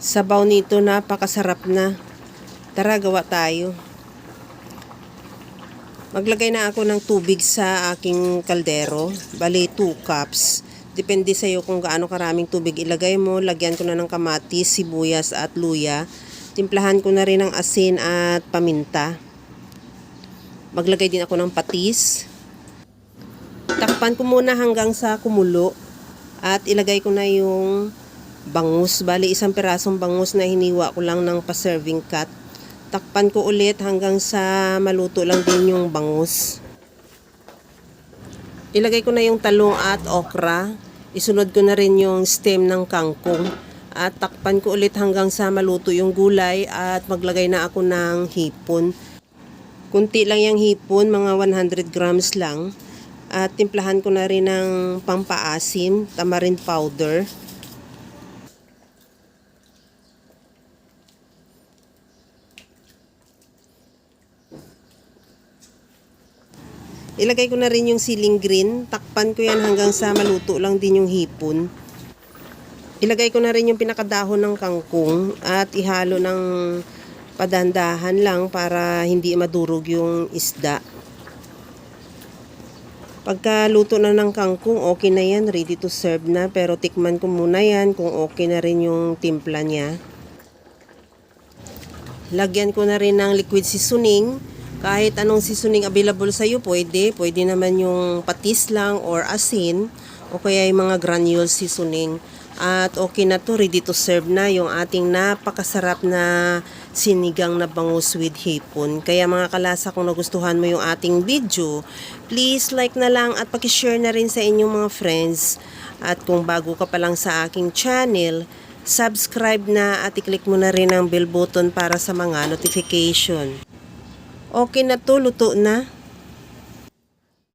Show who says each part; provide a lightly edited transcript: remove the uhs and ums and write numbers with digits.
Speaker 1: Sabaw nito napakasarap na. Tara, gawa tayo. Maglagay na ako ng tubig sa aking kaldero. Bali 2 cups. Depende sa iyo kung gaano karaming tubig ilagay mo. Lagyan ko na ng kamatis, sibuyas at luya. Timplahan ko na rin ng asin at paminta. Maglagay din ako ng patis. Takpan ko muna hanggang sa kumulo. At ilagay ko na yung bangus. Bali 1 pirasong bangus na hiniwa ko lang ng pa-serving cut. Takpan ko ulit hanggang sa maluto lang din yung bangus. Ilagay ko na yung talong at okra. Isunod ko na rin yung stem ng kangkong. At takpan ko ulit hanggang sa maluto yung gulay at maglagay na ako ng hipon. Kunti lang yung hipon, mga 100 grams lang. At timplahan ko na rin ng pampaasim, tamarind powder. Ilagay ko na rin yung siling green. Takpan ko yan hanggang sa maluto lang din yung hipon. Ilagay ko na rin yung pinakadahon ng kangkong at ihalo ng padandahan lang para hindi madurog yung isda. Pagka luto na ng kangkong, okay na yan, ready to serve na. Pero tikman ko muna yan kung okay na rin yung timpla niya. Lagyan ko na rin ng liquid seasoning. Kahit anong seasoning available sa iyo, pwede. Pwede naman yung patis lang or asin o kaya yung mga granule seasoning. At okay na to, ready to serve na yung ating napakasarap na sinigang na bangus with hipon. Kaya mga kalasa, kung nagustuhan mo yung ating video, please like na lang at pakishare na rin sa inyong mga friends. At kung bago ka pa lang sa aking channel, subscribe na at i-click mo na rin ang bell button para sa mga notification. Okay na to, luto na.